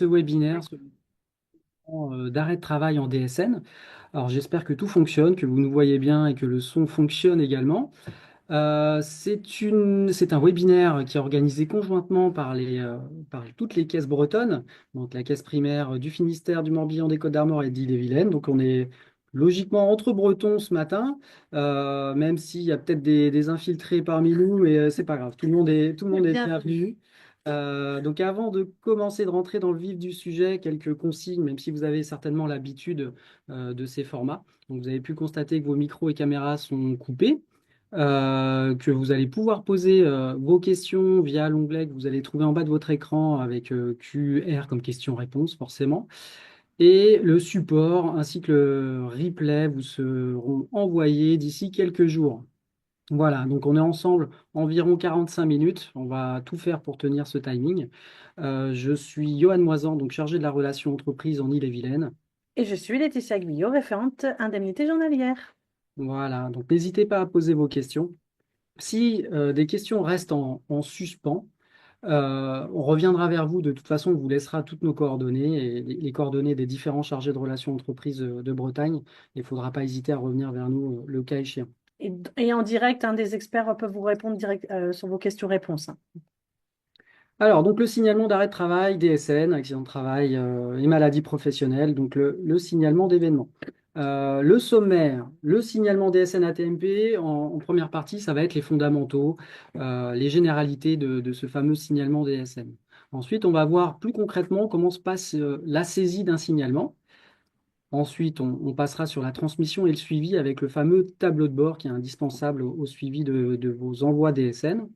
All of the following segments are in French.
ce webinaire d'arrêt de travail en DSN. Alors j'espère que tout fonctionne, que vous nous voyez bien et que le son fonctionne également. C'est un webinaire qui est organisé conjointement par toutes les caisses bretonnes, donc la caisse primaire du Finistère, du Morbihan, des Côtes-d'Armor et d'Ille-et-Vilaine. Donc on est logiquement entre Bretons ce matin, même s'il y a peut-être des infiltrés parmi nous, mais c'est pas grave, tout le monde est Bienvenue. bienvenu. Donc avant de commencer de rentrer dans le vif du sujet, quelques consignes, même si vous avez certainement l'habitude de ces formats. Donc vous avez pu constater que vos micros et caméras sont coupés, que vous allez pouvoir poser vos questions via l'onglet que vous allez trouver en bas de votre écran avec QR comme question-réponse forcément. Et le support ainsi que le replay vous seront envoyés d'ici quelques jours. Voilà, donc on est ensemble environ 45 minutes. On va tout faire pour tenir ce timing. Je suis Johan Moisan, donc chargé de la relation entreprise en Ille-et-Vilaine. Et je suis Laetitia Guyot, référente indemnité journalière. Voilà, donc n'hésitez pas à poser vos questions. Si des questions restent en suspens, on reviendra vers vous. De toute façon, on vous laissera toutes nos coordonnées et les coordonnées des différents chargés de relations entreprises de Bretagne. Il ne faudra pas hésiter à revenir vers nous le cas échéant. Et en direct, un des experts peut vous répondre direct, sur vos questions-réponses, hein. Alors, donc le signalement d'arrêt de travail, DSN, accident de travail et maladie professionnelle, donc le signalement d'événement. Le sommaire, le signalement DSN ATMP, en première partie, ça va être les fondamentaux, les généralités de ce fameux signalement DSN. Ensuite, on va voir plus concrètement comment se passe la saisie d'un signalement. Ensuite, on passera sur la transmission et le suivi avec le fameux tableau de bord qui est indispensable au suivi de vos envois DSN.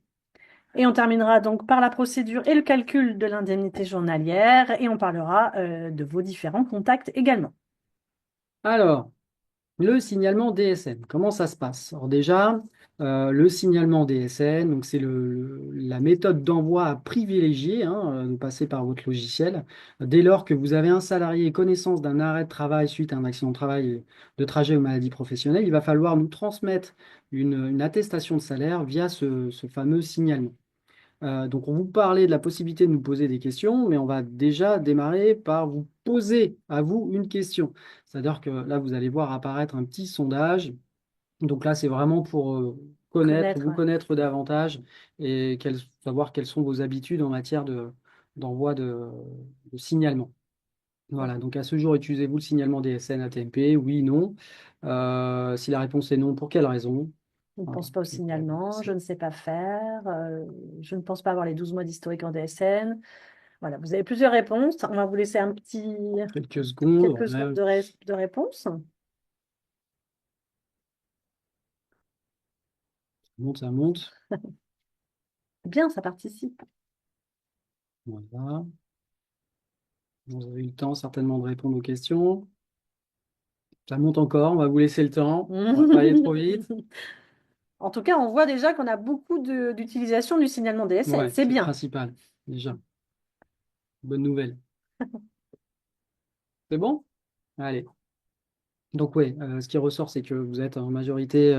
Et on terminera donc par la procédure et le calcul de l'indemnité journalière et on parlera de vos différents contacts également. Alors, le signalement DSN, comment ça se passe? Alors déjà, le signalement DSN, donc c'est la méthode d'envoi à privilégier, hein, de passer par votre logiciel. Dès lors que vous avez un salarié connaissance d'un arrêt de travail suite à un accident de travail, de trajet ou maladie professionnelle, il va falloir nous transmettre une attestation de salaire via ce fameux signalement. Donc, on vous parlait de la possibilité de nous poser des questions, mais on va déjà démarrer par vous poser à vous une question. C'est-à-dire que là, vous allez voir apparaître un petit sondage. Donc là, c'est vraiment pour Connaître, vous ouais. connaître davantage et savoir quelles sont vos habitudes en matière d'envoi de signalement. Voilà, donc à ce jour, utilisez-vous le signalement DSN ATMP? Oui, non. Si la réponse est non, pour quelle raison? Je ne Voilà. pense pas au signalement, je ne sais pas faire, je ne pense pas avoir les 12 mois d'historique en DSN. Voilà, vous avez plusieurs réponses. On va vous laisser Quelques secondes. quelques secondes Ouais, de réponse. ça monte, ça monte. Bien, ça participe. Voilà. Vous avez eu le temps certainement de répondre aux questions. Ça monte encore, on va vous laisser le temps. On va pas aller trop vite. En tout cas, on voit déjà qu'on a beaucoup d'utilisation du signalement DSN. Ouais, C'est c'est le bien. principal, déjà. Bonne nouvelle. C'est bon? Allez. Donc oui, ce qui ressort, c'est que vous êtes en majorité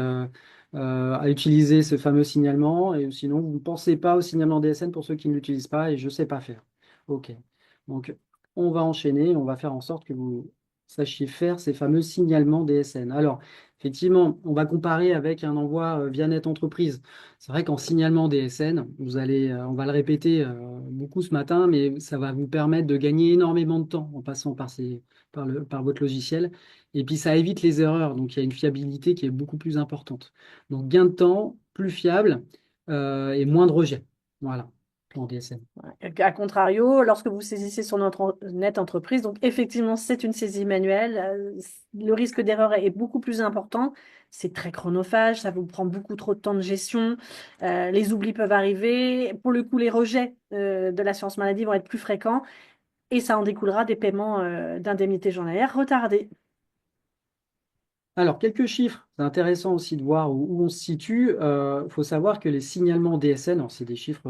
à utiliser ce fameux signalement, et sinon, vous ne pensez pas au signalement DSN pour ceux qui ne l'utilisent pas, et je ne sais pas faire. OK. Donc, on va enchaîner, on va faire en sorte que vous sachiez faire ces fameux signalements DSN. Alors, effectivement, on va comparer avec un envoi via Net Entreprise. C'est vrai qu'en signalement DSN, on va le répéter beaucoup ce matin, mais ça va vous permettre de gagner énormément de temps en passant par votre logiciel. Et puis ça évite les erreurs, donc il y a une fiabilité qui est beaucoup plus importante. Donc gain de temps, plus fiable et moins de rejets. Voilà, en DSM. À contrario, lorsque vous saisissez sur notre net entreprise, donc effectivement, c'est une saisie manuelle. Le risque d'erreur est beaucoup plus important. C'est très chronophage, ça vous prend beaucoup trop de temps de gestion. Les oublis peuvent arriver. Pour le coup, les rejets de l'assurance maladie vont être plus fréquents et ça en découlera des paiements d'indemnités journalières retardés. Alors, quelques chiffres, c'est intéressant aussi de voir où on se situe. Il faut savoir que les signalements DSN, alors c'est des chiffres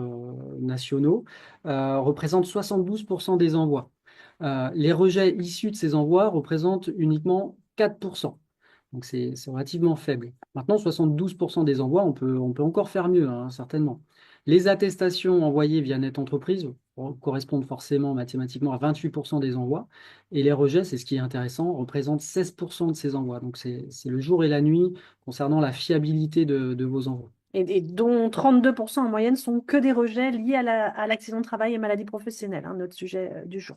nationaux, représentent 72% des envois. Les rejets issus de ces envois représentent uniquement 4%. Donc c'est relativement faible. Maintenant, 72% des envois, on peut encore faire mieux, hein, certainement. Les attestations envoyées via Net Entreprise correspondent forcément mathématiquement à 28% des envois. Et les rejets, c'est ce qui est intéressant, représentent 16% de ces envois. Donc c'est le jour et la nuit concernant la fiabilité de vos envois. Et dont 32% en moyenne sont que des rejets liés à l'accident de travail et maladie professionnelle, hein, notre sujet du jour.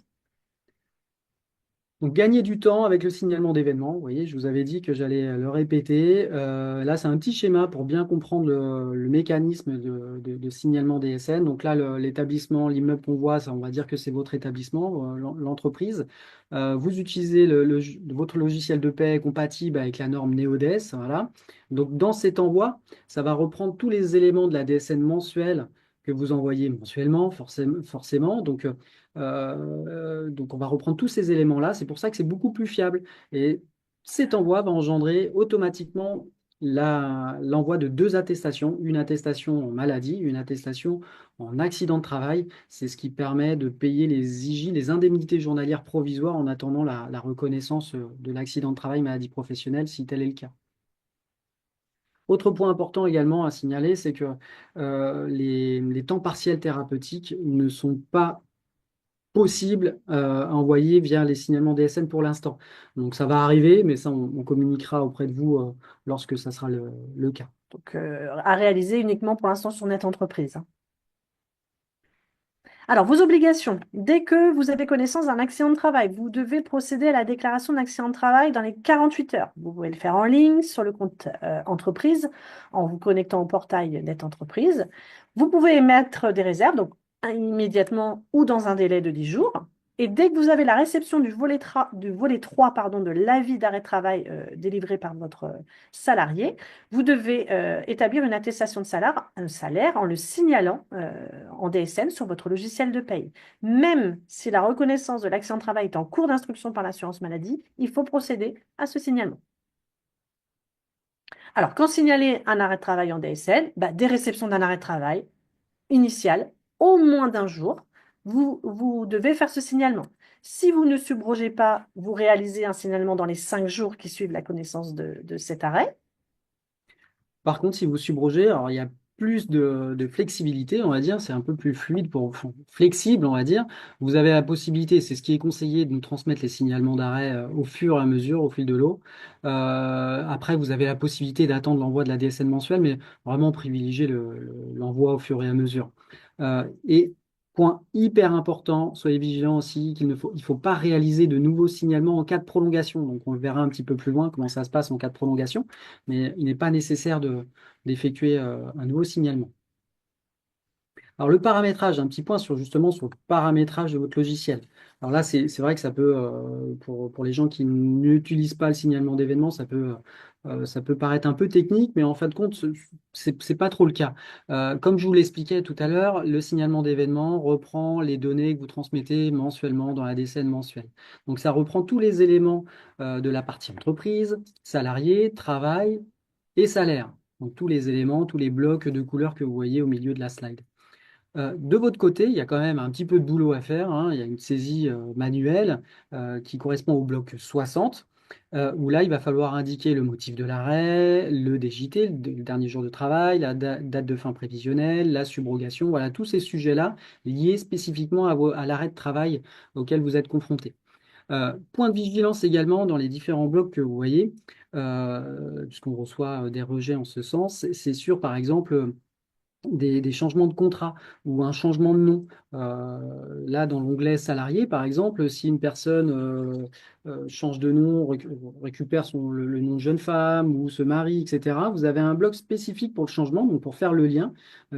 Donc, gagner du temps avec le signalement d'événements. Vous voyez, je vous avais dit que j'allais le répéter. Là, c'est un petit schéma pour bien comprendre le mécanisme de signalement DSN. Donc là, l'établissement, l'immeuble qu'on voit, ça, on va dire que c'est votre établissement, l'entreprise. Vous utilisez votre logiciel de paie compatible avec la norme NeoDES. Voilà. Donc, dans cet envoi, ça va reprendre tous les éléments de la DSN mensuelle que vous envoyez mensuellement, forcément. Donc, on va reprendre tous ces éléments-là. C'est pour ça que c'est beaucoup plus fiable. Et cet envoi va engendrer automatiquement l'envoi de deux attestations, une attestation en maladie, une attestation en accident de travail. C'est ce qui permet de payer les IJ, les indemnités journalières provisoires en attendant la reconnaissance de l'accident de travail, maladie professionnelle, si tel est le cas. Autre point important également à signaler, c'est que les temps partiels thérapeutiques ne sont pas possible à envoyer via les signalements DSN pour l'instant. Donc ça va arriver, mais ça, on communiquera auprès de vous lorsque ça sera le cas. Donc, à réaliser uniquement pour l'instant sur Net Entreprise, hein. Alors, vos obligations. Dès que vous avez connaissance d'un accident de travail, vous devez procéder à la déclaration d'accident de travail dans les 48 heures. Vous pouvez le faire en ligne sur le compte entreprise en vous connectant au portail Net Entreprise. Vous pouvez émettre des réserves, donc immédiatement ou dans un délai de 10 jours. Et dès que vous avez la réception du volet 3 pardon, de l'avis d'arrêt de travail délivré par votre salarié, vous devez établir une attestation de salaire, un salaire en le signalant en DSN sur votre logiciel de paye. Même si la reconnaissance de l'accident de travail est en cours d'instruction par l'assurance maladie, il faut procéder à ce signalement. Alors, quand signaler un arrêt de travail en DSN, dès réception d'un arrêt de travail initial, au moins d'un jour, vous devez faire ce signalement. Si vous ne subrogez pas, vous réalisez un signalement dans les 5 jours qui suivent la connaissance de cet arrêt. Par contre, si vous subrogez, alors il y a plus de flexibilité, on va dire, c'est un peu plus fluide, enfin, flexible, on va dire. Vous avez la possibilité, c'est ce qui est conseillé, de nous transmettre les signalements d'arrêt au fur et à mesure, au fil de l'eau. Après, vous avez la possibilité d'attendre l'envoi de la DSN mensuelle, mais vraiment privilégier l'envoi au fur et à mesure. Et point hyper important, soyez vigilants aussi il faut pas réaliser de nouveaux signalements en cas de prolongation. Donc, on verra un petit peu plus loin comment ça se passe en cas de prolongation, mais il n'est pas nécessaire d'effectuer un nouveau signalement. Alors, le paramétrage, un petit point justement sur le paramétrage de votre logiciel. Alors là, c'est vrai que ça peut, pour les gens qui n'utilisent pas le signalement d'événements, ça peut paraître un peu technique, mais en fin de compte, c'est pas trop le cas. Comme je vous l'expliquais tout à l'heure, le signalement d'événements reprend les données que vous transmettez mensuellement dans la DCN mensuelle. Donc, ça reprend tous les éléments de la partie entreprise, salarié, travail et salaire. Donc, tous les éléments, tous les blocs de couleurs que vous voyez au milieu de la slide. De votre côté, il y a quand même un petit peu de boulot à faire, hein. Il y a une saisie manuelle qui correspond au bloc 60, où là, il va falloir indiquer le motif de l'arrêt, le DJT, le dernier jour de travail, la date de fin prévisionnelle, la subrogation, voilà, tous ces sujets-là liés spécifiquement à l'arrêt de travail auquel vous êtes confronté. Point de vigilance également dans les différents blocs que vous voyez, puisqu'on reçoit des rejets en ce sens, c'est sûr, par exemple, des changements de contrat ou un changement de nom. Là, dans l'onglet salarié, par exemple, si une personne change de nom, récupère le nom de jeune femme ou se marie, etc., vous avez un bloc spécifique pour le changement, donc pour faire le lien,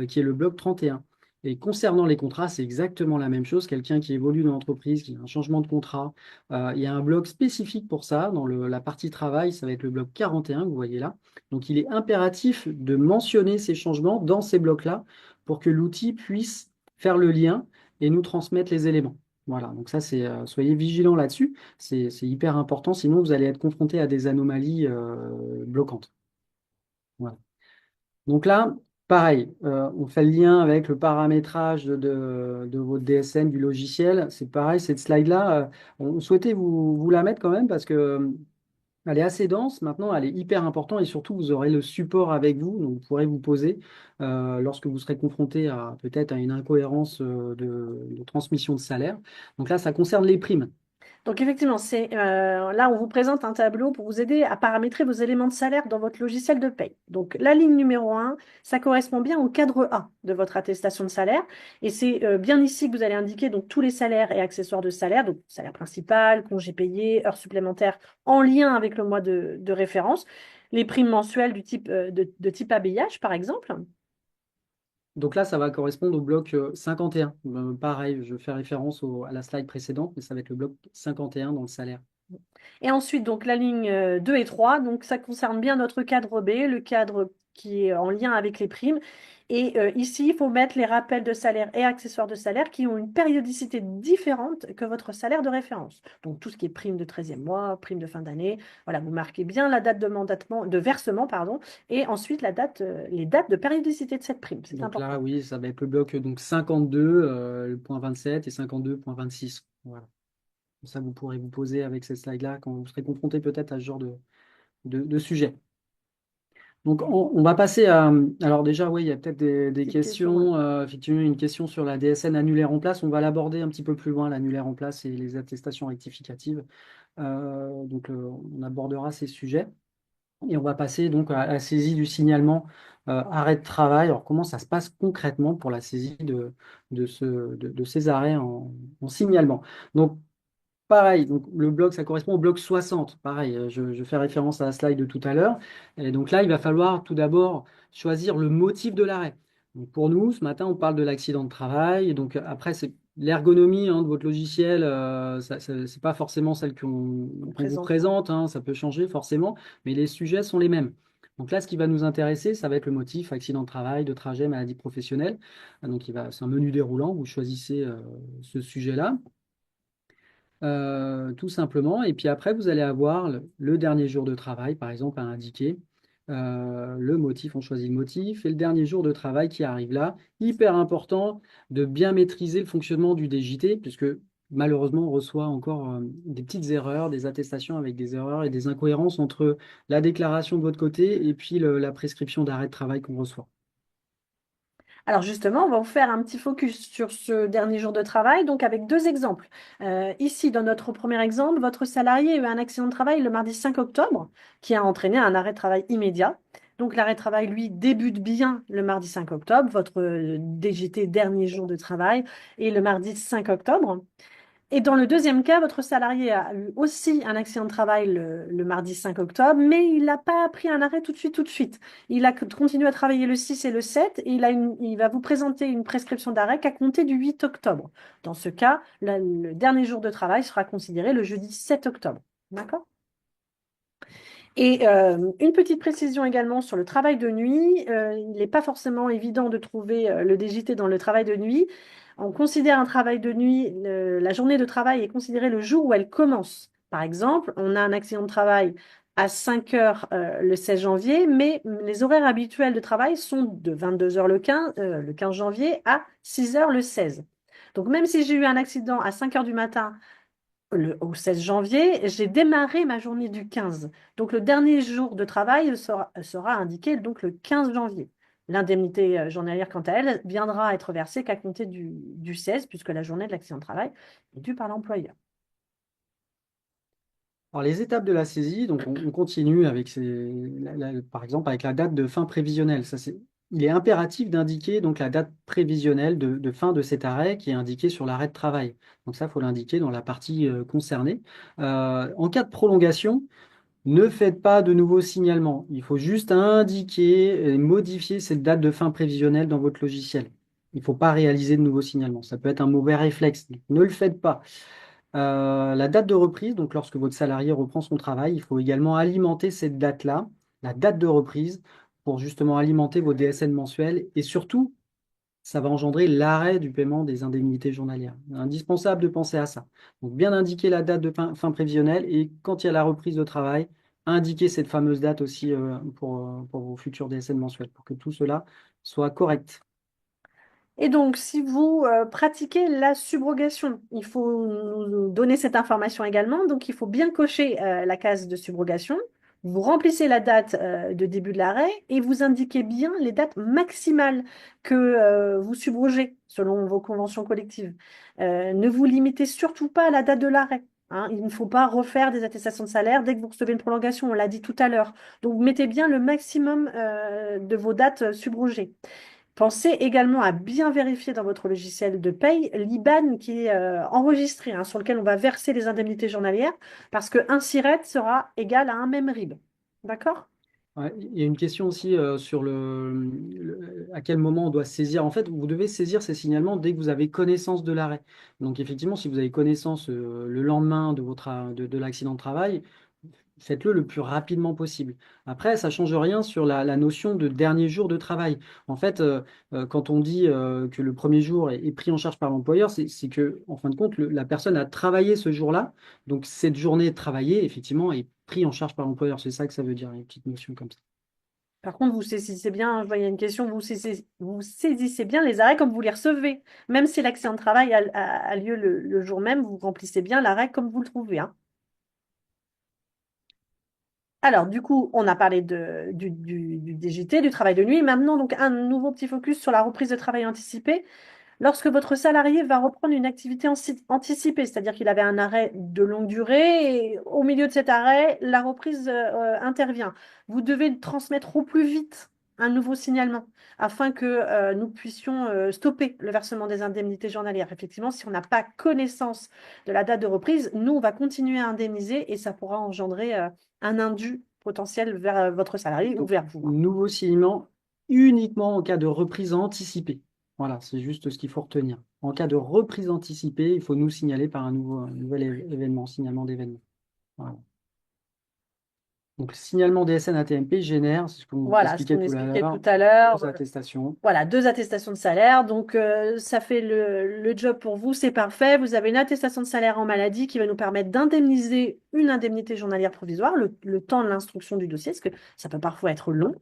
qui est le bloc 31. Et concernant les contrats, c'est exactement la même chose. Quelqu'un qui évolue dans l'entreprise, qui a un changement de contrat, il y a un bloc spécifique pour ça. Dans la partie travail, ça va être le bloc 41 que vous voyez là. Donc, il est impératif de mentionner ces changements dans ces blocs-là pour que l'outil puisse faire le lien et nous transmettre les éléments. Voilà, donc ça, soyez vigilants là-dessus, c'est hyper important, sinon vous allez être confronté à des anomalies bloquantes. Voilà. Donc là, pareil, on fait le lien avec le paramétrage de votre DSN, du logiciel. C'est pareil, cette slide-là, on souhaitait vous la mettre quand même parce que Elle est assez dense. Maintenant, elle est hyper importante et surtout, vous aurez le support avec vous. Donc, vous pourrez vous poser lorsque vous serez confronté à peut-être à une incohérence de transmission de salaire. Donc là, ça concerne les primes. Donc effectivement, c'est là on vous présente un tableau pour vous aider à paramétrer vos éléments de salaire dans votre logiciel de paye. Donc la ligne numéro 1, ça correspond bien au cadre A de votre attestation de salaire. Et c'est bien ici que vous allez indiquer donc tous les salaires et accessoires de salaire, donc salaire principal, congés payés, heures supplémentaires en lien avec le mois de référence, les primes mensuelles du type, de type habillage par exemple. Donc là, ça va correspondre au bloc 51. Pareil, je fais référence à la slide précédente, mais ça va être le bloc 51 dans le salaire. Et ensuite, donc la ligne 2 et 3, donc ça concerne bien notre cadre B, le cadre qui est en lien avec les primes. Et ici, il faut mettre les rappels de salaire et accessoires de salaire qui ont une périodicité différente que votre salaire de référence. Donc tout ce qui est prime de 13e mois, prime de fin d'année, voilà, vous marquez bien la date de mandatement, de versement, pardon, et ensuite la date, les dates de périodicité de cette prime. C'est Donc là, important. oui, ça va être le bloc donc 52, le point 27 et 52,26. Voilà. Comme ça, vous pourrez vous poser avec cette slide-là quand vous serez confronté peut-être à ce genre de sujet. Donc, on va passer à. Alors, déjà, oui, il y a peut-être des Petite question, ouais. questions. Effectivement, une question sur la DSN annulaire en place. On va l'aborder un petit peu plus loin, l'annulaire en place et les attestations rectificatives. On abordera ces sujets. Et on va passer donc à la saisie du signalement arrêt de travail. Alors, comment ça se passe concrètement pour la saisie de ces arrêts en signalement? Donc, pareil, donc le bloc, ça correspond au bloc 60. Pareil, je fais référence à la slide de tout à l'heure. Et donc là, il va falloir tout d'abord choisir le motif de l'arrêt. Donc pour nous, ce matin, on parle de l'accident de travail. Et donc après, c'est l'ergonomie de votre logiciel. C'est pas forcément celle On qu'on vous présente, ouais. présente, hein, ça peut changer forcément, mais les sujets sont les mêmes. Donc là, ce qui va nous intéresser, ça va être le motif, accident de travail, de trajet, maladie professionnelle. C'est un menu déroulant. Vous choisissez ce sujet-là tout simplement. Et puis après, vous allez avoir le dernier jour de travail, par exemple, à indiquer. Le motif, on choisit le motif, et le dernier jour de travail qui arrive là. Hyper important de bien maîtriser le fonctionnement du DJT, puisque malheureusement, on reçoit encore des petites erreurs, des attestations avec des erreurs et des incohérences entre la déclaration de votre côté et puis la prescription d'arrêt de travail qu'on reçoit. Alors justement, on va vous faire un petit focus sur ce dernier jour de travail, donc avec deux exemples. Ici, dans notre premier exemple, votre salarié a eu un accident de travail le mardi 5 octobre qui a entraîné un arrêt de travail immédiat. Donc l'arrêt de travail, lui, débute bien le mardi 5 octobre, votre DGT dernier jour de travail, et le mardi 5 octobre. Et dans le deuxième cas, votre salarié a eu aussi un accident de travail le mardi 5 octobre, mais il n'a pas pris un arrêt tout de suite, tout de suite. Il a continué à travailler le 6 et le 7 et il va vous présenter une prescription d'arrêt qu'à compter du 8 octobre. Dans ce cas, le dernier jour de travail sera considéré le jeudi 7 octobre. D'accord? Et une petite précision également sur le travail de nuit. Il n'est pas forcément évident de trouver le DJT dans le travail de nuit. On considère un travail de nuit, la journée de travail est considérée le jour où elle commence. Par exemple, on a un accident de travail à 5 heures le 16 janvier, mais les horaires habituels de travail sont de 22 heures le 15 janvier à 6 heures le 16. Donc même si j'ai eu un accident à 5 heures du matin au 16 janvier, j'ai démarré ma journée du 15. Donc, le dernier jour de travail sera indiqué donc le 15 janvier. L'indemnité journalière, quant à elle, viendra être versée qu'à compter du 16, puisque la journée de l'accident de travail est due par l'employeur. Alors, les étapes de la saisie, donc on continue avec par exemple avec la date de fin prévisionnelle. Il est impératif d'indiquer donc la date prévisionnelle de fin de cet arrêt qui est indiquée sur l'arrêt de travail. Donc ça, il faut l'indiquer dans la partie concernée. En cas de prolongation, ne faites pas de nouveaux signalements. Il faut juste indiquer et modifier cette date de fin prévisionnelle dans votre logiciel. Il ne faut pas réaliser de nouveaux signalements. Ça peut être un mauvais réflexe. Donc, ne le faites pas. La date de reprise, donc lorsque votre salarié reprend son travail, il faut également alimenter cette date-là, la date de reprise, pour justement alimenter vos DSN mensuels et surtout, ça va engendrer l'arrêt du paiement des indemnités journalières. Indispensable de penser à ça. Donc bien indiquer la date de fin prévisionnelle et quand il y a la reprise de travail, indiquer cette fameuse date aussi pour vos futurs DSN mensuels pour que tout cela soit correct. Et donc, si vous pratiquez la subrogation, il faut nous donner cette information également. Donc, il faut bien cocher la case de subrogation. Vous remplissez la date de début de l'arrêt et vous indiquez bien les dates maximales que vous subrogez selon vos conventions collectives. Ne vous limitez surtout pas à la date de l'arrêt. Hein. Il ne faut pas refaire des attestations de salaire dès que vous recevez une prolongation, on l'a dit tout à l'heure. Donc, vous mettez bien le maximum de vos dates subrogées. Pensez également à bien vérifier dans votre logiciel de paye l'IBAN qui est enregistré, hein, sur lequel on va verser les indemnités journalières, parce qu'un SIRET sera égal à un même RIB. D'accord? Ouais, il y a une question aussi sur à quel moment on doit saisir. En fait, vous devez saisir ces signalements dès que vous avez connaissance de l'arrêt. Donc, effectivement, si vous avez connaissance le lendemain de de l'accident de travail, faites-le le plus rapidement possible. Après, ça ne change rien sur la notion de dernier jour de travail. En fait, quand on dit que le premier jour est pris en charge par l'employeur, c'est que, en fin de compte, la personne a travaillé ce jour-là. Donc, cette journée travaillée, effectivement, est prise en charge par l'employeur. C'est ça que ça veut dire, une petite notion comme ça. Par contre, vous saisissez bien, je vois, il y a une question, vous saisissez bien les arrêts comme vous les recevez. Même si l'accident de travail a lieu le jour même, vous remplissez bien l'arrêt comme vous le trouvez. Hein. Alors, du coup, on a parlé du DGT, du travail de nuit. Maintenant, donc, un nouveau petit focus sur la reprise de travail anticipé. Lorsque votre salarié va reprendre une activité anticipée, c'est-à-dire qu'il avait un arrêt de longue durée et au milieu de cet arrêt, la reprise intervient. Vous devez transmettre au plus vite un nouveau signalement afin que nous puissions stopper le versement des indemnités journalières. Effectivement, si on n'a pas connaissance de la date de reprise, nous, on va continuer à indemniser et ça pourra engendrer un indu potentiel vers votre salarié ou Donc, vers vous. Hein. nouveau signalement uniquement en cas de reprise anticipée. Voilà, c'est juste ce qu'il faut retenir. En cas de reprise anticipée, il faut nous signaler par un nouvel événement, signalement d'événement. Voilà. Donc, le signalement DSN à TMP génère, c'est ce qu'on Voilà ce expliquait qu'on tout à expliquait tout l'heure, à l'heure. aux attestations. Voilà, 2 attestations de salaire. Donc, ça fait le job pour vous, c'est parfait. Vous avez une attestation de salaire en maladie qui va nous permettre d'indemniser une indemnité journalière provisoire, le temps de l'instruction du dossier, parce que ça peut parfois être long.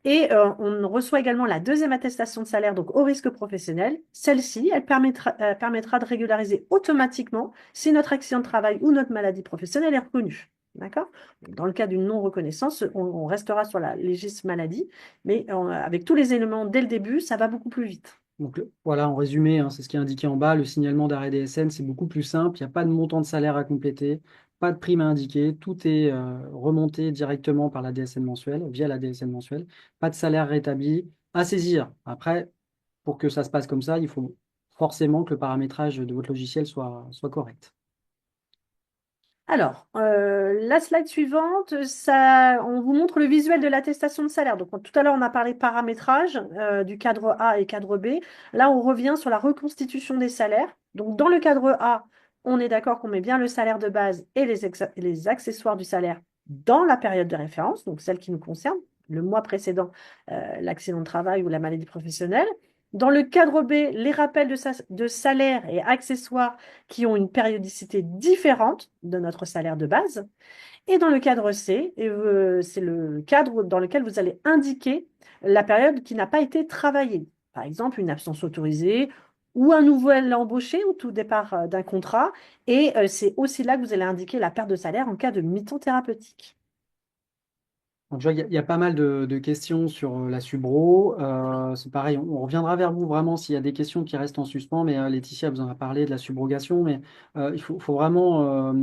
Et on reçoit également la deuxième attestation de salaire, donc au risque professionnel. Celle-ci, elle permettra de régulariser automatiquement si notre accident de travail ou notre maladie professionnelle est reconnue. D'accord? Dans le cas d'une non-reconnaissance, on restera sur la légis maladie, mais avec tous les éléments dès le début, ça va beaucoup plus vite. Donc, voilà, en résumé, hein, c'est ce qui est indiqué en bas. Le signalement d'arrêt DSN, c'est beaucoup plus simple. Il n'y a pas de montant de salaire à compléter, pas de prime à indiquer. Tout est remonté directement par la DSN mensuelle, via la DSN mensuelle. Pas de salaire rétabli à saisir. Après, pour que ça se passe comme ça, il faut forcément que le paramétrage de votre logiciel soit correct. Alors, la slide suivante, ça, on vous montre le visuel de l'attestation de salaire. Donc, tout à l'heure, on a parlé paramétrage du cadre A et cadre B. Là, on revient sur la reconstitution des salaires. Donc, dans le cadre A, on est d'accord qu'on met bien le salaire de base et les accessoires du salaire dans la période de référence, donc celle qui nous concerne, le mois précédent l'accident de travail ou la maladie professionnelle. Dans le cadre B, les rappels de salaire et accessoires qui ont une périodicité différente de notre salaire de base. Et dans le cadre C, c'est le cadre dans lequel vous allez indiquer la période qui n'a pas été travaillée. Par exemple, une absence autorisée ou un nouvel embauché au tout départ d'un contrat. Et c'est aussi là que vous allez indiquer la perte de salaire en cas de mi-temps thérapeutique. Donc, je vois, il y a pas mal de questions sur la subro. C'est pareil, on reviendra vers vous vraiment s'il y a des questions qui restent en suspens. Mais Laetitia vous en a parlé de la subrogation. Mais il faut vraiment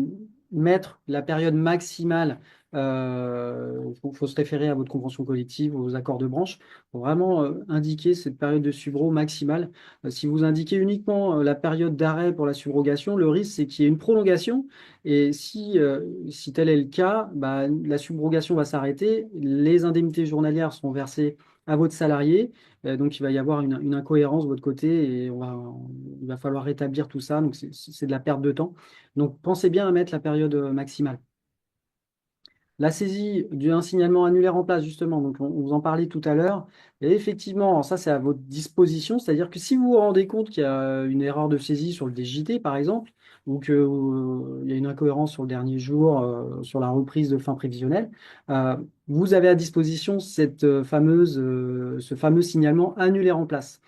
mettre la période maximale. Faut se référer à votre convention collective, aux accords de branche. Il faut vraiment indiquer cette période de subro maximale. Si vous indiquez uniquement la période d'arrêt pour la subrogation, le risque, c'est qu'il y ait une prolongation. Et si tel est le cas, bah, la subrogation va s'arrêter, les indemnités journalières seront versées à votre salarié, donc il va y avoir une incohérence de votre côté et il va falloir rétablir tout ça, donc c'est de la perte de temps. Donc pensez bien à mettre la période maximale. La saisie d'un signalement annulaire en place, justement, donc on vous en parlait tout à l'heure, et effectivement, ça c'est à votre disposition, c'est-à-dire que si vous vous rendez compte qu'il y a une erreur de saisie sur le DJT, par exemple, ou qu'il y a une incohérence sur le dernier jour, sur la reprise de fin prévisionnelle, euh, vous avez à disposition ce fameux signalement annulaire en place.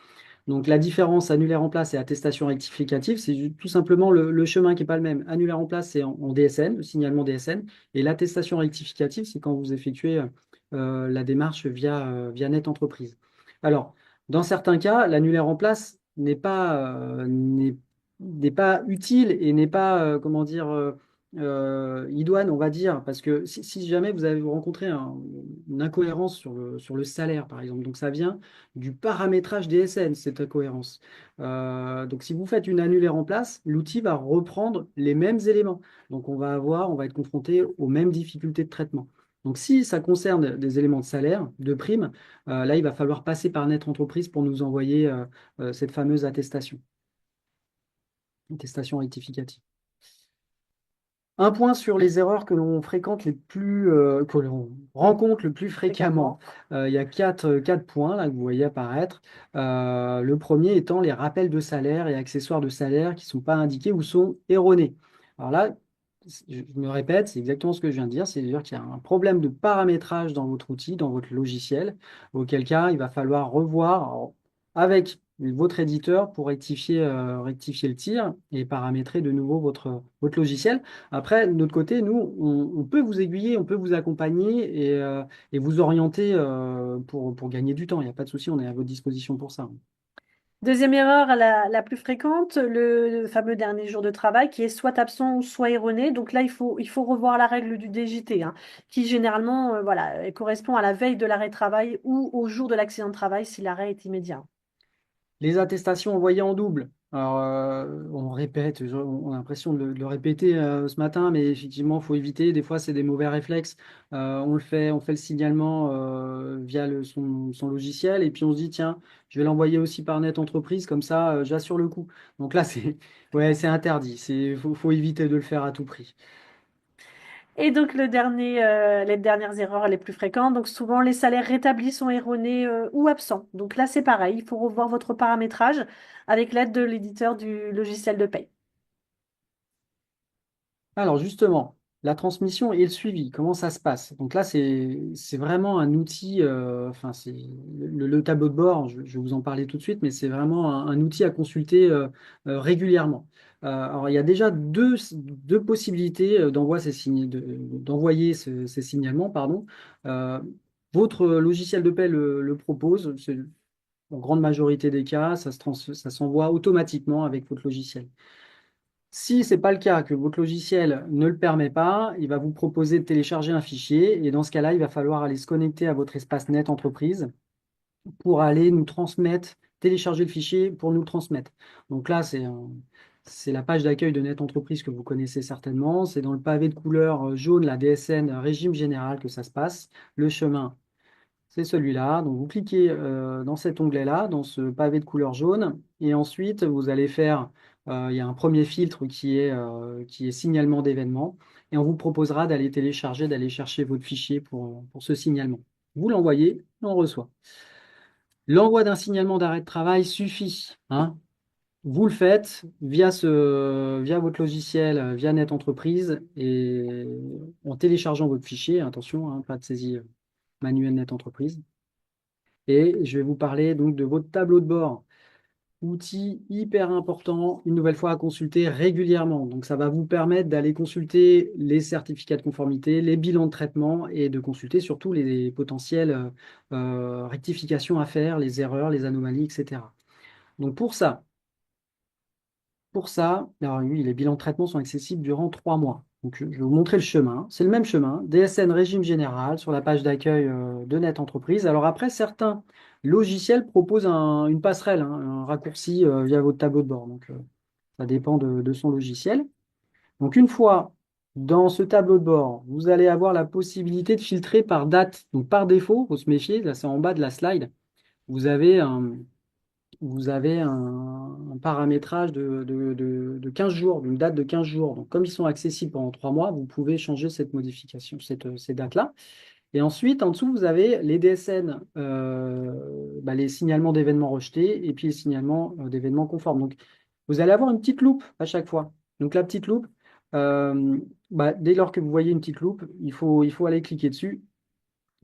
Donc la différence annulaire en place et attestation rectificative, c'est tout simplement le chemin qui n'est pas le même. Annulaire en place, c'est en DSN, le signalement DSN, et l'attestation rectificative, c'est quand vous effectuez la démarche via Net Entreprise. Alors, dans certains cas, l'annulaire en place n'est pas utile et n'est pas, comment dire, idoine, on va dire, parce que si jamais vous rencontrez une incohérence sur le salaire, par exemple, donc ça vient du paramétrage DSN, cette incohérence. Donc, si vous faites une annulaire en place, l'outil va reprendre les mêmes éléments. Donc, on va être confronté aux mêmes difficultés de traitement. Donc, si ça concerne des éléments de salaire, de primes, là, il va falloir passer par Net Entreprise pour nous envoyer cette fameuse attestation rectificative. Un point sur les erreurs que l'on fréquente que l'on rencontre le plus fréquemment. Il y a quatre points là, que vous voyez apparaître. Le premier étant les rappels de salaire et accessoires de salaire qui ne sont pas indiqués ou sont erronés. Alors là, je me répète, c'est exactement ce que je viens de dire, c'est-à-dire qu'il y a un problème de paramétrage dans votre outil, dans votre logiciel, auquel cas il va falloir revoir avec votre éditeur pour rectifier le tir et paramétrer de nouveau votre logiciel. Après, de notre côté, nous, on peut vous aiguiller, on peut vous accompagner et vous orienter pour gagner du temps. Il n'y a pas de souci, on est à votre disposition pour ça. Deuxième erreur, la plus fréquente, le fameux dernier jour de travail qui est soit absent ou soit erroné. Donc là, il faut revoir la règle du DJT, hein, qui généralement voilà, correspond à la veille de l'arrêt de travail ou au jour de l'accident de travail si l'arrêt est immédiat. Les attestations envoyées en double. Alors, on répète, on a l'impression de le répéter ce matin, mais effectivement, il faut éviter. Des fois, c'est des mauvais réflexes. On fait le signalement via son logiciel, et puis on se dit, tiens, je vais l'envoyer aussi par Net Entreprise, comme ça, j'assure le coup. Donc là, ouais, c'est interdit. Faut éviter de le faire à tout prix. Et donc les dernières erreurs les plus fréquentes, donc souvent les salaires rétablis sont erronés ou absents. Donc là, c'est pareil, il faut revoir votre paramétrage avec l'aide de l'éditeur du logiciel de paie. Alors justement, la transmission et le suivi, comment ça se passe? Donc là, c'est vraiment un outil, enfin c'est le tableau de bord, je vais vous en parler tout de suite, mais c'est vraiment un outil à consulter régulièrement. Alors il y a déjà deux possibilités d'envoyer ces signalements, pardon. Euh, Votre logiciel de paie le propose, c'est en grande majorité des cas, ça s'envoie automatiquement avec votre logiciel. Si ce n'est pas le cas, que votre logiciel ne le permet pas, il va vous proposer de télécharger un fichier et dans ce cas-là, il va falloir aller se connecter à votre espace net entreprise pour aller nous transmettre, télécharger le fichier pour nous le transmettre. Donc là, c'est la page d'accueil de Net Entreprise que vous connaissez certainement. C'est dans le pavé de couleur jaune, la DSN régime général que ça se passe. Le chemin, c'est celui-là. Donc, vous cliquez dans cet onglet-là, dans ce pavé de couleur jaune, et ensuite, vous allez faire, il y a un premier filtre qui est signalement d'événement, et on vous proposera d'aller télécharger, d'aller chercher votre fichier pour ce signalement. Vous l'envoyez, on reçoit. L'envoi d'un signalement d'arrêt de travail suffit, hein. Vous le faites via votre logiciel, via Net Entreprise, et en téléchargeant votre fichier, attention, hein, pas de saisie manuelle Net Entreprise. Et je vais vous parler donc de votre tableau de bord. Outil hyper important, une nouvelle fois à consulter régulièrement. Donc ça va vous permettre d'aller consulter les certificats de conformité, les bilans de traitement et de consulter surtout les potentielles rectifications à faire, les erreurs, les anomalies, etc. Donc pour ça, alors oui, les bilans de traitement sont accessibles durant 3 mois. Donc, je vais vous montrer le chemin. C'est le même chemin, DSN régime général sur la page d'accueil de Net Entreprise. Alors après, certains logiciels proposent une passerelle, hein, un raccourci via votre tableau de bord. Donc, ça dépend de son logiciel. Donc, une fois dans ce tableau de bord, vous allez avoir la possibilité de filtrer par date. Donc, par défaut, il faut se méfier, là c'est en bas de la slide, vous avez un paramétrage de 15 jours, d'une date de 15 jours. Donc, comme ils sont accessibles pendant 3 mois, vous pouvez changer cette modification, ces dates-là. Et ensuite, en dessous, vous avez les DSN, les signalements d'événements rejetés et puis les signalements d'événements conformes. Donc, vous allez avoir une petite loupe à chaque fois. Donc, la petite loupe, dès lors que vous voyez une petite loupe, il faut aller cliquer dessus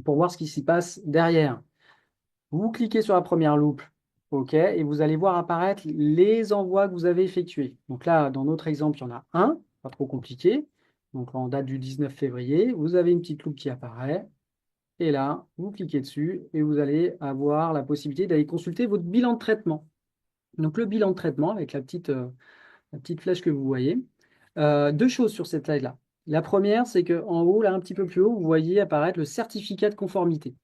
pour voir ce qui s'y passe derrière. Vous cliquez sur la première loupe, OK, et vous allez voir apparaître les envois que vous avez effectués. Donc là, dans notre exemple, il y en a un, pas trop compliqué. Donc en date du 19 février, vous avez une petite loupe qui apparaît. Et là, vous cliquez dessus et vous allez avoir la possibilité d'aller consulter votre bilan de traitement. Donc le bilan de traitement avec la petite flèche que vous voyez. Deux choses sur cette slide-là. La première, c'est qu'en haut, là, un petit peu plus haut, vous voyez apparaître le certificat de conformité.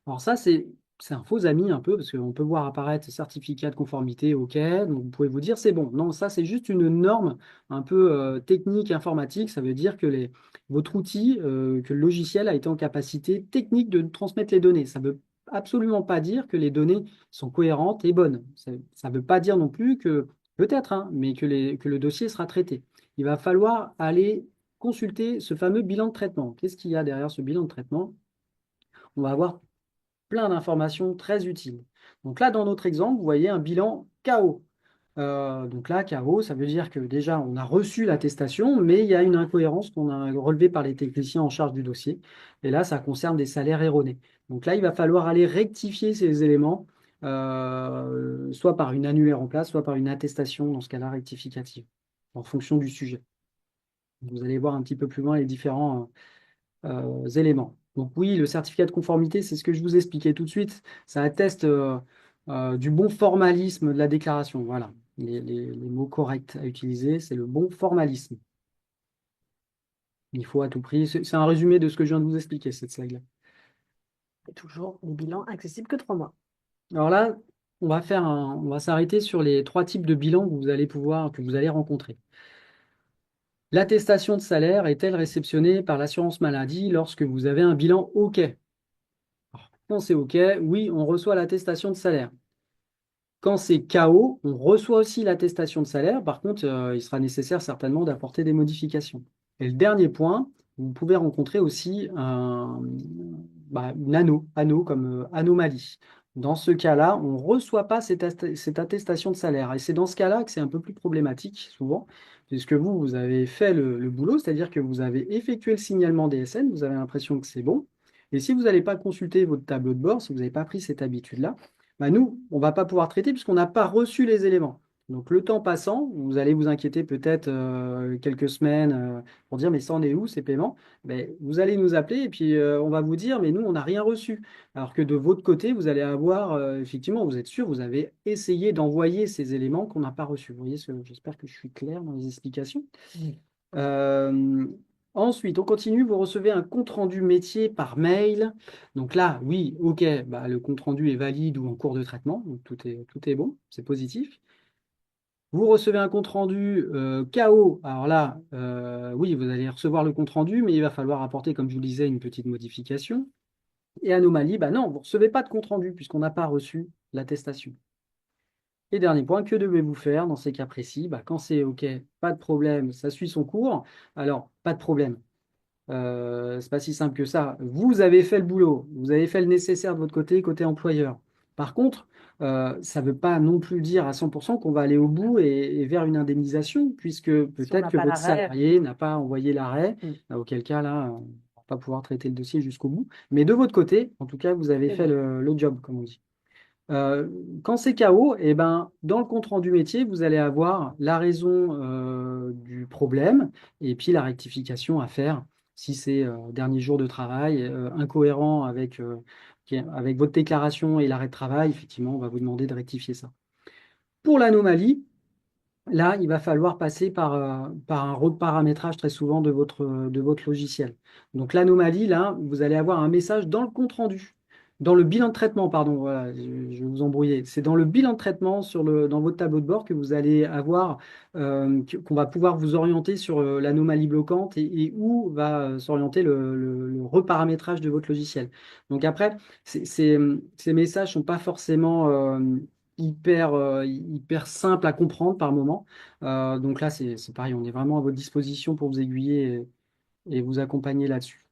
Alors ça, c'est un faux ami un peu, parce qu'on peut voir apparaître certificat de conformité, OK, donc vous pouvez vous dire c'est bon. Non, ça c'est juste une norme un peu technique, informatique, ça veut dire que votre outil, que le logiciel a été en capacité technique de transmettre les données. Ça ne veut absolument pas dire que les données sont cohérentes et bonnes. Ça ne veut pas dire non plus que, peut-être, hein, mais que le dossier sera traité. Il va falloir aller consulter ce fameux bilan de traitement. Qu'est-ce qu'il y a derrière ce bilan de traitement? On va avoir plein d'informations très utiles. Donc là, dans notre exemple, vous voyez un bilan KO. Donc là, KO, ça veut dire que déjà, on a reçu l'attestation, mais il y a une incohérence qu'on a relevée par les techniciens en charge du dossier. Et là, ça concerne des salaires erronés. Donc là, il va falloir aller rectifier ces éléments, soit par une annulaire en place, soit par une attestation, dans ce cas-là, rectificative, en fonction du sujet. Vous allez voir un petit peu plus loin les différents éléments. Donc oui, le certificat de conformité, c'est ce que je vous expliquais tout de suite. Ça atteste du bon formalisme de la déclaration. Voilà, les mots corrects à utiliser, c'est le bon formalisme. Il faut à tout prix. C'est un résumé de ce que je viens de vous expliquer, cette slide-là. Et toujours les bilans accessibles que 3 mois. Alors là, on va s'arrêter sur les trois types de bilans que vous allez rencontrer. L'attestation de salaire est-elle réceptionnée par l'assurance maladie lorsque vous avez un bilan OK? Alors, quand c'est OK, oui, on reçoit l'attestation de salaire. Quand c'est KO, on reçoit aussi l'attestation de salaire. Par contre, il sera nécessaire certainement d'apporter des modifications. Et le dernier point, vous pouvez rencontrer aussi une anneau comme anomalie. Dans ce cas-là, on ne reçoit pas cette attestation de salaire. Et c'est dans ce cas-là que c'est un peu plus problématique, souvent, puisque vous avez fait le boulot, c'est-à-dire que vous avez effectué le signalement DSN, vous avez l'impression que c'est bon. Et si vous n'allez pas consulter votre tableau de bord, si vous n'avez pas pris cette habitude-là, bah nous, on ne va pas pouvoir traiter puisqu'on n'a pas reçu les éléments. Donc le temps passant, vous allez vous inquiéter peut-être quelques semaines pour dire mais ça en est où ces paiements? Mais vous allez nous appeler et puis on va vous dire mais nous on n'a rien reçu. Alors que de votre côté, vous allez avoir effectivement, vous êtes sûr, vous avez essayé d'envoyer ces éléments qu'on n'a pas reçus. Vous voyez, j'espère que je suis clair dans les explications. Euh, Ensuite, on continue, vous recevez un compte-rendu métier par mail. Donc là, oui, OK, bah, le compte-rendu est valide ou en cours de traitement, donc tout est bon, c'est positif. Vous recevez un compte-rendu KO. Alors là, oui, vous allez recevoir le compte-rendu, mais il va falloir apporter, comme je vous le disais, une petite modification. Et anomalie, bah non, vous ne recevez pas de compte-rendu puisqu'on n'a pas reçu l'attestation. Et dernier point, que devez-vous faire dans ces cas précis? Bah, quand c'est OK, pas de problème, ça suit son cours. Alors, pas de problème. C'est pas si simple que ça. Vous avez fait le boulot, vous avez fait le nécessaire de votre côté, côté employeur. Par contre, ça ne veut pas non plus dire à 100% qu'on va aller au bout et vers une indemnisation, puisque Si on peut-être n'a que pas votre l'arrêt, salarié n'a pas envoyé l'arrêt, auquel cas là, on ne va pas pouvoir traiter le dossier jusqu'au bout. Mais de votre côté, en tout cas, vous avez c'est fait bon. le job, comme on dit. Euh, Quand c'est KO, eh ben, dans le compte-rendu métier, vous allez avoir la raison du problème et puis la rectification à faire si c'est dernier jour de travail incohérent avec votre déclaration et l'arrêt de travail. Effectivement, on va vous demander de rectifier ça. Pour l'anomalie, là, il va falloir passer par un reparamétrage très souvent de votre logiciel. Donc l'anomalie, là, vous allez avoir un message dans le compte-rendu, dans le bilan de traitement, pardon, voilà, je vais vous embrouiller. C'est dans le bilan de traitement dans votre tableau de bord que vous allez avoir, qu'on va pouvoir vous orienter sur l'anomalie bloquante et où va s'orienter le reparamétrage de votre logiciel. Donc après, ces messages sont pas forcément hyper simple à comprendre par moment. Donc là, c'est pareil, on est vraiment à votre disposition pour vous aiguiller et vous accompagner là-dessus.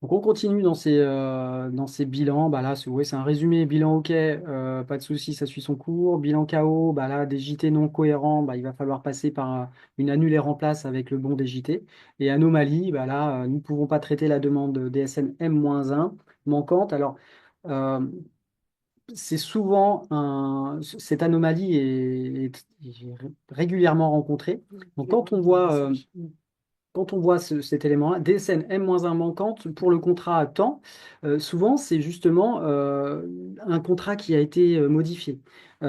Donc on continue dans ces bilans. Bah là, ouais, c'est un résumé. Bilan OK, pas de souci, ça suit son cours. Bilan KO, bah là, des JT non cohérents, bah, il va falloir passer par une annulaire en place avec le bon des JT. Et anomalie, bah là, nous ne pouvons pas traiter la demande DSN M-1 manquante. Alors, euh, c'est souvent cette anomalie est régulièrement rencontrée. Donc, quand on voit cet élément-là, DSN M-1 manquante pour le contrat à temps, souvent c'est justement un contrat qui a été modifié. Vous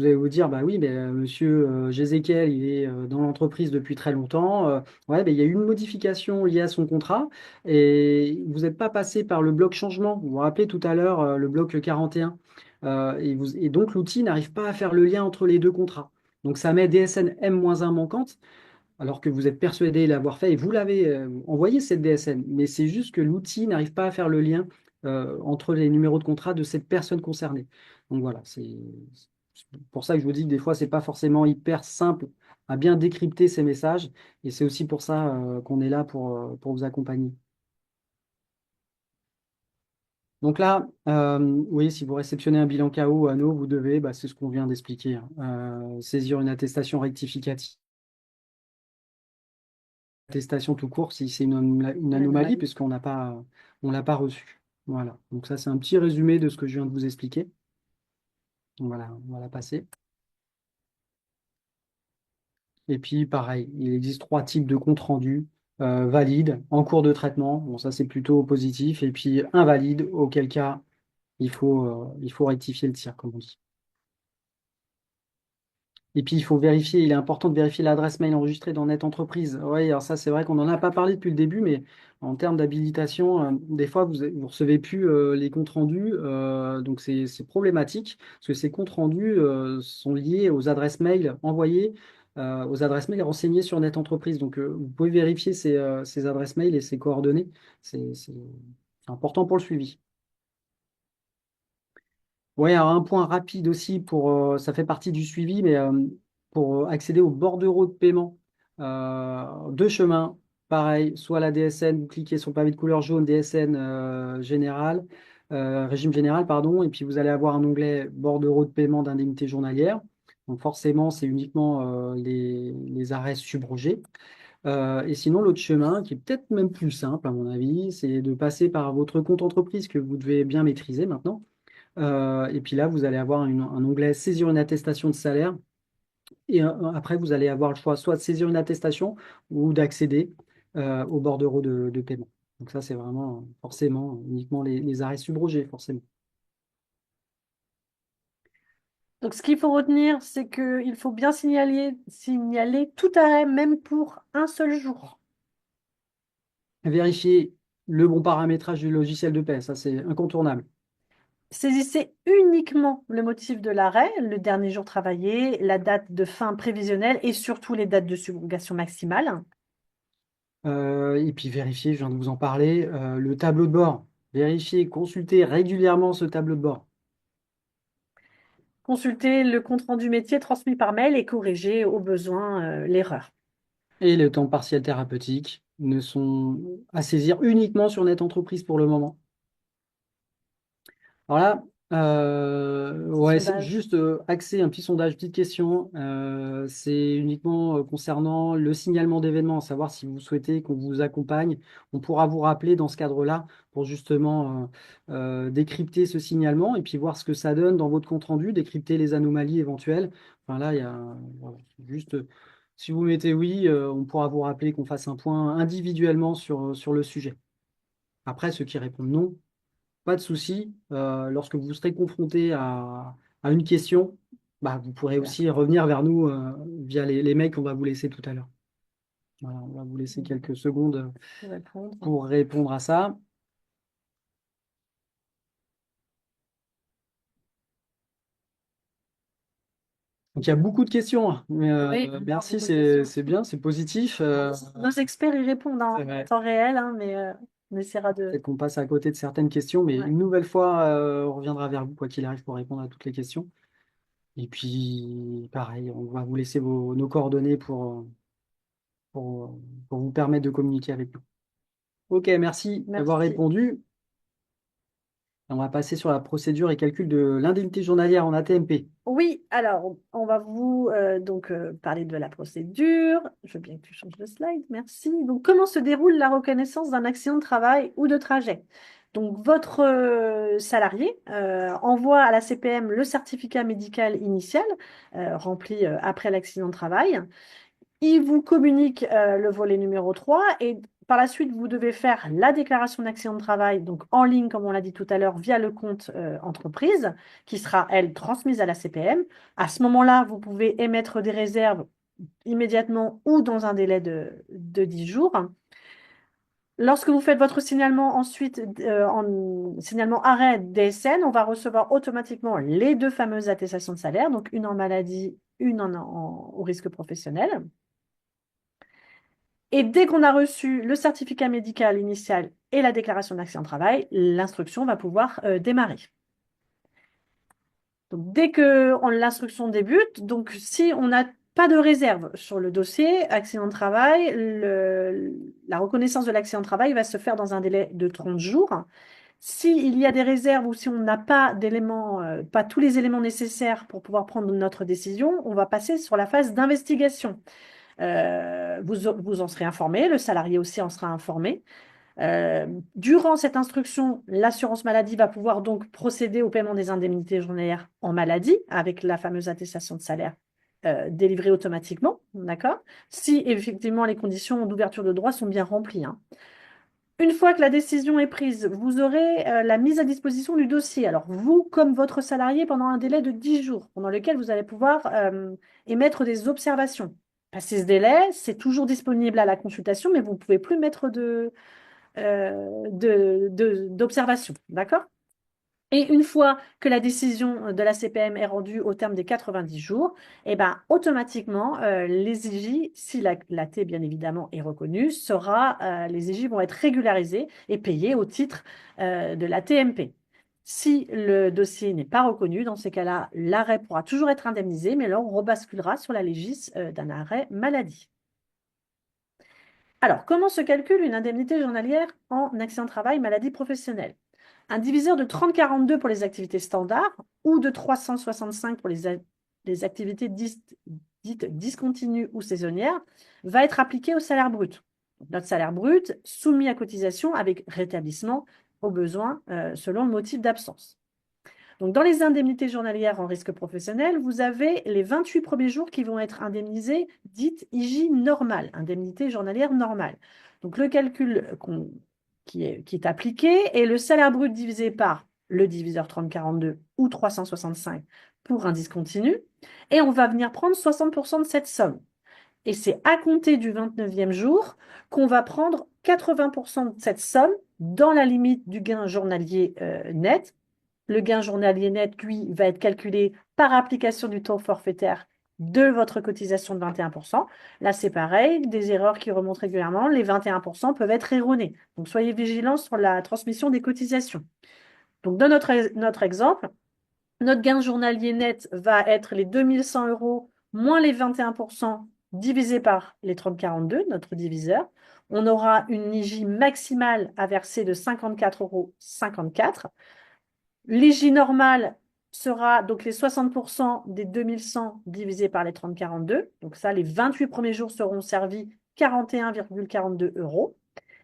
allez vous dire, bah oui, mais monsieur Jézéquel, il est dans l'entreprise depuis très longtemps. Ouais, ben, il y a eu une modification liée à son contrat et vous n'êtes pas passé par le bloc changement. Vous vous rappelez tout à l'heure le bloc 41. Et donc l'outil n'arrive pas à faire le lien entre les deux contrats. Donc ça met DSN M-1 manquante alors que vous êtes persuadé l'avoir fait et vous l'avez envoyé cette DSN. Mais c'est juste que l'outil n'arrive pas à faire le lien entre les numéros de contrat de cette personne concernée. Donc voilà, c'est pour ça que je vous dis que des fois, c'est pas forcément hyper simple à bien décrypter ces messages. Et c'est aussi pour ça qu'on est là pour vous accompagner. Donc là, oui, si vous réceptionnez un bilan KO ou anneau, vous devez, bah, c'est ce qu'on vient d'expliquer, hein, saisir une attestation rectificative. Attestation tout court si c'est une anomalie, puisqu'on n'a pas, on l'a pas reçu. Voilà. Donc ça, c'est un petit résumé de ce que je viens de vous expliquer. Donc voilà, on va la passer. Et puis, pareil, il existe trois types de comptes rendus. Valide, en cours de traitement, bon, ça c'est plutôt positif, et puis invalide, auquel cas il faut rectifier le tir, comme on dit. Et puis, il faut vérifier, il est important de vérifier l'adresse mail enregistrée dans Net Entreprise. Oui, alors ça, c'est vrai qu'on n'en a pas parlé depuis le début, mais en termes d'habilitation, des fois, vous recevez plus les comptes rendus, donc c'est problématique, parce que ces comptes rendus sont liés aux adresses mail envoyées, aux adresses mail renseignées sur Net Entreprise. Donc, vous pouvez vérifier ces adresses mail et ces coordonnées. C'est important pour le suivi. Oui, alors un point rapide aussi ça fait partie du suivi, mais pour accéder aux bordereaux de paiement, deux chemins, pareil, soit la DSN, vous cliquez sur le pavé de couleur jaune, DSN général, régime général, pardon, et puis vous allez avoir un onglet bordereaux de paiement d'indemnité journalière. Donc forcément, c'est uniquement les arrêts subrogés. Et sinon, l'autre chemin, qui est peut-être même plus simple à mon avis, c'est de passer par votre compte entreprise que vous devez bien maîtriser maintenant. Et puis là, vous allez avoir un onglet saisir une attestation de salaire. Et après, vous allez avoir le choix soit de saisir une attestation ou d'accéder au bordereau de paiement. Donc ça, c'est vraiment forcément uniquement les arrêts subrogés, forcément. Donc, ce qu'il faut retenir, c'est qu'il faut bien signaler tout arrêt, même pour un seul jour. Vérifier le bon paramétrage du logiciel de paie, ça c'est incontournable. Saisissez uniquement le motif de l'arrêt, le dernier jour travaillé, la date de fin prévisionnelle et surtout les dates de subrogation maximale. Et puis vérifier, je viens de vous en parler, le tableau de bord. Vérifier, consulter régulièrement ce tableau de bord. Consultez le compte-rendu métier transmis par mail et corrigez au besoin l'erreur. Et le temps partiel thérapeutique ne sont à saisir uniquement sur Net Entreprise pour le moment. Alors là, ouais, c'est Sondage. juste axé, un petit sondage, petite question. C'est uniquement concernant le signalement d'événements, savoir si vous souhaitez qu'on vous accompagne. On pourra vous rappeler dans ce cadre-là pour justement décrypter ce signalement et puis voir ce que ça donne dans votre compte-rendu, décrypter les anomalies éventuelles. Enfin là, il y a voilà, juste, si vous mettez oui, on pourra vous rappeler qu'on fasse un point individuellement sur le sujet. Après, ceux qui répondent non, pas de souci. Lorsque vous serez confronté à une question, bah, vous pourrez Voilà. aussi revenir vers nous via les mails qu'on va vous laisser tout à l'heure. Voilà, on va vous laisser quelques secondes Pour répondre. pour répondre à ça. Donc il y a beaucoup de questions, hein, mais Oui, merci, beaucoup de questions. c'est bien, c'est positif. Nos experts y répondent C'est en vrai. temps réel, hein, mais on essaiera de. Peut-être qu'on passe à côté de certaines questions, mais Ouais. une nouvelle fois, on reviendra vers vous, quoi qu'il arrive, pour répondre à toutes les questions. Et puis, pareil, on va vous laisser nos coordonnées pour, pour vous permettre de communiquer avec nous. Ok, merci d'avoir Merci. répondu. On va passer sur la procédure et calcul de l'indemnité journalière en ATMP. Oui, alors, on va vous parler de la procédure. Je veux bien que tu changes de slide, merci. Donc, comment se déroule la reconnaissance d'un accident de travail ou de trajet? Donc, votre salarié envoie à la CPM le certificat médical initial rempli après l'accident de travail. Il vous communique le volet numéro 3 et par la suite, vous devez faire la déclaration d'accident de travail, donc en ligne, comme on l'a dit tout à l'heure, via le compte entreprise, qui sera, elle, transmise à la CPM. À ce moment-là, vous pouvez émettre des réserves immédiatement ou dans un délai de 10 jours. Lorsque vous faites votre signalement ensuite, en signalement arrêt DSN, on va recevoir automatiquement les deux fameuses attestations de salaire, donc une en maladie, une au risque professionnel. Et dès qu'on a reçu le certificat médical initial et la déclaration d'accident de travail, l'instruction va pouvoir démarrer. Donc, dès que l'instruction débute, donc si on n'a pas de réserve sur le dossier accident de travail, la reconnaissance de l'accident de travail va se faire dans un délai de 30 jours. S'il y a des réserves ou si on n'a pas d'éléments, pas tous les éléments nécessaires pour pouvoir prendre notre décision, on va passer sur la phase d'investigation. Vous en serez informé, le salarié aussi en sera informé. Durant cette instruction, l'assurance maladie va pouvoir donc procéder au paiement des indemnités journalières en maladie avec la fameuse attestation de salaire délivrée automatiquement, d'accord? Si effectivement les conditions d'ouverture de droit sont bien remplies, hein. Une fois que la décision est prise, vous aurez la mise à disposition du dossier. Alors, vous, comme votre salarié, pendant un délai de 10 jours, pendant lequel vous allez pouvoir émettre des observations. Passé ce délai, c'est toujours disponible à la consultation, mais vous ne pouvez plus mettre d'observation. D'accord? Et une fois que la décision de la CPM est rendue au terme des 90 jours, eh ben, automatiquement, les IJ, si la T bien évidemment est reconnue, les IJ vont être régularisés et payés au titre de la TMP. Si le dossier n'est pas reconnu, dans ces cas-là, l'arrêt pourra toujours être indemnisé, mais là, on rebasculera sur la légis d'un arrêt maladie. Alors, comment se calcule une indemnité journalière en accident de travail, maladie professionnelle? Un diviseur de 30-42 pour les activités standards ou de 365 pour les activités dites discontinues ou saisonnières va être appliqué au salaire brut. Notre salaire brut soumis à cotisation avec rétablissement au besoin selon le motif d'absence. Donc, dans les indemnités journalières en risque professionnel, vous avez les 28 premiers jours qui vont être indemnisés, dites IJ normale, indemnité journalière normale. Donc, le calcul qui est appliqué est le salaire brut divisé par le diviseur 30-42 ou 365 pour un discontinu. Et on va venir prendre 60% de cette somme. Et c'est à compter du 29e jour qu'on va prendre 80% de cette somme dans la limite du gain journalier net. Le gain journalier net, lui, va être calculé par application du taux forfaitaire de votre cotisation de 21%. Là, c'est pareil, des erreurs qui remontent régulièrement. Les 21% peuvent être erronés. Donc, soyez vigilants sur la transmission des cotisations. Donc, dans notre exemple, notre gain journalier net va être les 2100 euros moins les 21% divisé par les 30,42, notre diviseur. On aura une IJ maximale à verser de 54,54 €. L'IJ normale sera donc les 60% des 2100 divisé par les 30,42. Donc ça, les 28 premiers jours seront servis 41,42 €.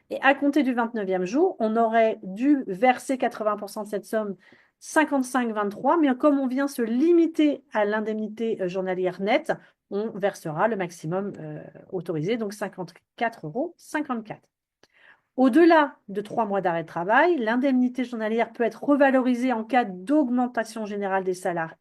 Et à compter du 29e jour, on aurait dû verser 80% de cette somme, 55,23. Mais comme on vient se limiter à l'indemnité journalière nette, on versera le maximum autorisé, donc 54,54 €. Au-delà de 3 mois d'arrêt de travail, l'indemnité journalière peut être revalorisée en cas d'augmentation générale des salaires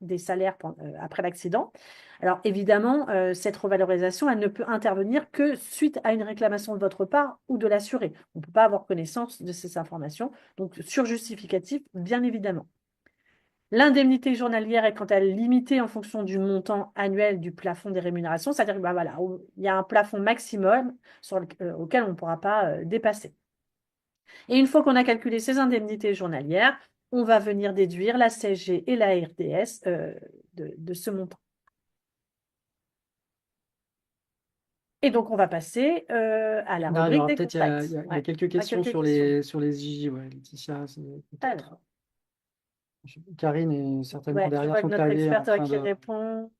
après l'accident. Alors évidemment, cette revalorisation, elle ne peut intervenir que suite à une réclamation de votre part ou de l'assuré. On ne peut pas avoir connaissance de ces informations, donc sur justificatif, bien évidemment. L'indemnité journalière est quant à elle limitée en fonction du montant annuel du plafond des rémunérations, c'est-à-dire qu'il voilà, il y a un plafond maximum auquel on ne pourra pas dépasser. Et une fois qu'on a calculé ces indemnités journalières, on va venir déduire la CSG et la RDS de ce montant. Et donc, on va passer à la Là, il y rubrique aura des peut-être contracts. il y a Ouais, quelques on a questions quelques questions. sur les IJ, ouais, Laetitia, peut-être. Alors, Karine est certainement ouais, je derrière vois que son notre clavier en experte train qui de. répond,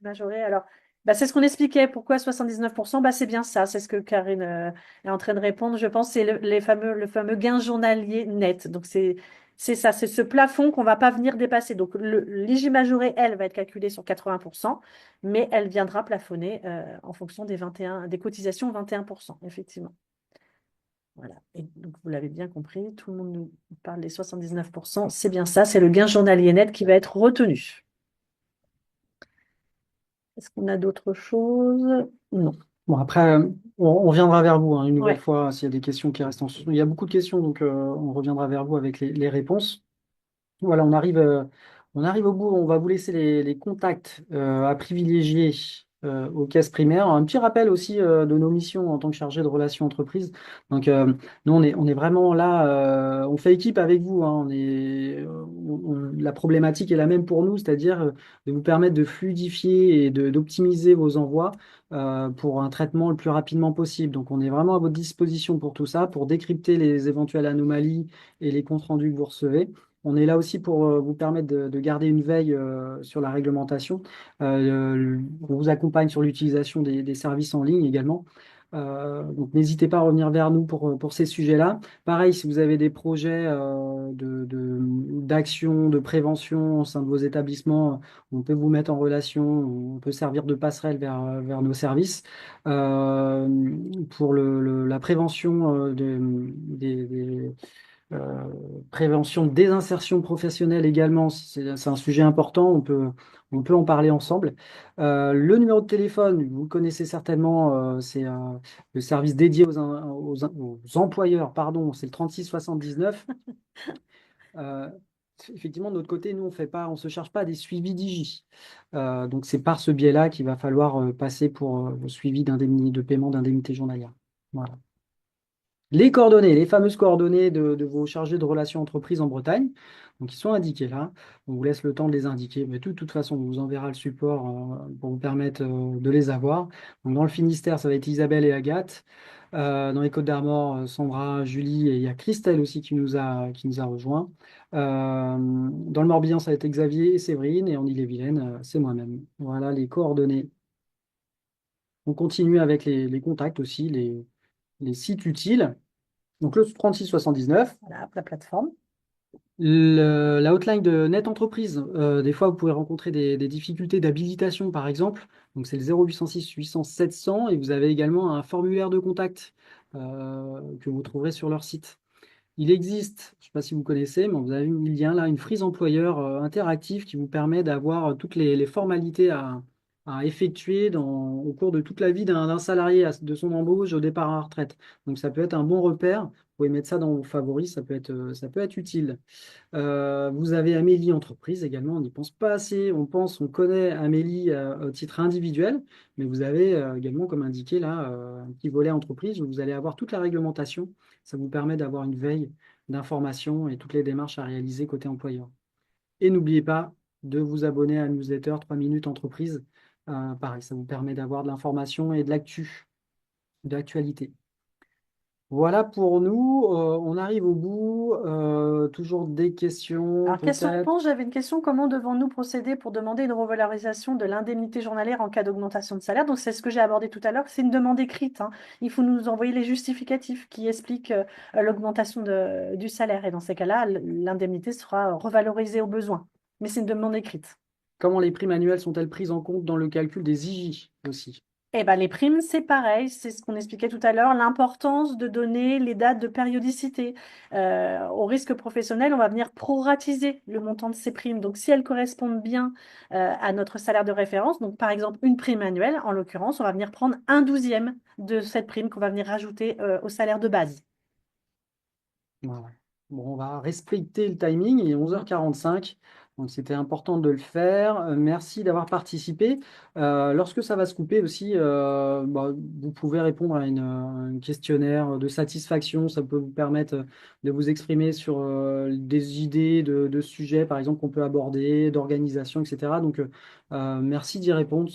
majoré. Alors, Bah, c'est ce qu'on expliquait. Pourquoi 79%? Bah, c'est bien ça. C'est ce que Karine est en train de répondre. Je pense que c'est le fameux gain journalier net. Donc, c'est ça. C'est ce plafond qu'on va pas venir dépasser. Donc, l'IJ majorée, elle, va être calculée sur 80%, mais elle viendra plafonner en fonction des 21, des cotisations 21%, effectivement. Voilà. Et donc, vous l'avez bien compris, tout le monde nous parle des 79%. C'est bien ça. C'est le gain journalier net qui va être retenu. Est-ce qu'on a d'autres choses? Non. Bon, après, on reviendra vers vous hein, une nouvelle Ouais. fois s'il y a des questions qui restent en suspens. Il y a beaucoup de questions, donc on reviendra vers vous avec les réponses. Voilà, on arrive au bout. On va vous laisser les contacts à privilégier aux caisses primaires. Un petit rappel aussi de nos missions en tant que chargé de relations entreprises. Donc, nous, on est vraiment là. On fait équipe avec vous. Hein. La problématique est la même pour nous, c'est-à-dire de vous permettre de fluidifier et d'optimiser vos envois pour un traitement le plus rapidement possible. Donc, on est vraiment à votre disposition pour tout ça, pour décrypter les éventuelles anomalies et les comptes rendus que vous recevez. On est là aussi pour vous permettre de garder une veille sur la réglementation. On vous accompagne sur l'utilisation des services en ligne également. Donc n'hésitez pas à revenir vers nous pour ces sujets-là. Pareil, si vous avez des projets d'action, de prévention au sein de vos établissements, on peut vous mettre en relation, on peut servir de passerelle vers nos services. Euh, pour la prévention euh, prévention des insertions professionnelles également, c'est un sujet important, on peut en parler ensemble. Le numéro de téléphone, vous le connaissez certainement, c'est le service dédié aux employeurs, pardon, c'est le 36 79. Euh, Effectivement, de notre côté, nous, on ne se charge pas des suivis d'IJ. Donc, c'est par ce biais-là qu'il va falloir passer pour le suivi de paiement d'indemnité journalière. Voilà. Les coordonnées, les fameuses coordonnées de vos chargés de relations entreprises en Bretagne, donc ils sont indiqués là. On vous laisse le temps de les indiquer, mais de toute façon, on vous enverra le support pour vous permettre de les avoir. Donc, dans le Finistère, ça va être Isabelle et Agathe. Dans les Côtes-d'Armor, Sandra, Julie et il y a Christelle aussi qui nous a rejoints. Dans le Morbihan, ça va être Xavier et Séverine et en Ille-et-Vilaine, c'est moi-même. Voilà les coordonnées. On continue avec les contacts aussi, les sites utiles. Donc le 36 79, Voilà, la plateforme. la hotline de Net Entreprise. Des fois, vous pouvez rencontrer des difficultés d'habilitation, par exemple. Donc c'est le 0806 800 700 et vous avez également un formulaire de contact que vous trouverez sur leur site. Il existe, je ne sais pas si vous connaissez, mais vous avez mis le lien là, une frise employeur interactive qui vous permet d'avoir toutes les formalités à effectuer au cours de toute la vie d'un salarié, de son embauche au départ à la retraite. Donc ça peut être un bon repère. Vous pouvez mettre ça dans vos favoris, ça peut être utile. Vous avez Amélie Entreprise également, on n'y pense pas assez. On connaît Amélie au titre individuel, mais vous avez également, comme indiqué là, un petit volet entreprise où vous allez avoir toute la réglementation. Ça vous permet d'avoir une veille d'information et toutes les démarches à réaliser côté employeur. Et n'oubliez pas de vous abonner à la newsletter 3 minutes entreprise. Pareil, ça vous permet d'avoir de l'information et de de l'actualité. Voilà pour nous. On arrive au bout. Toujours des questions, Alors, peut-être. question-réponse, j'avais une question. Comment devons-nous procéder pour demander une revalorisation de l'indemnité journalière en cas d'augmentation de salaire? Donc, c'est ce que j'ai abordé tout à l'heure. C'est une demande écrite, hein. Il faut nous envoyer les justificatifs qui expliquent l'augmentation du salaire. Et dans ces cas-là, l'indemnité sera revalorisée au besoin. Mais c'est une demande écrite. Comment les primes annuelles sont-elles prises en compte dans le calcul des IJ aussi? Eh ben, les primes, c'est pareil, c'est ce qu'on expliquait tout à l'heure, l'importance de donner les dates de périodicité. Au risque professionnel, on va venir proratiser le montant de ces primes. Donc, si elles correspondent bien à notre salaire de référence, donc par exemple une prime annuelle, en l'occurrence, on va venir prendre un douzième de cette prime qu'on va venir rajouter au salaire de base. Voilà. Bon, on va respecter le timing. Il est 11h45, donc c'était important de le faire. Merci d'avoir participé. Lorsque ça va se couper aussi, vous pouvez répondre à un questionnaire de satisfaction. Ça peut vous permettre de vous exprimer sur des idées de sujets, par exemple, qu'on peut aborder, d'organisation, etc. Donc, merci d'y répondre.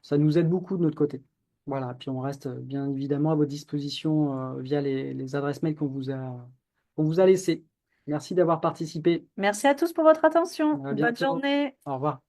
Ça nous aide beaucoup de notre côté. Voilà, puis on reste bien évidemment à votre disposition via les adresses mail qu'on vous a laissé. Merci d'avoir participé. Merci à tous pour votre attention. À Bonne bientôt. journée. Au revoir.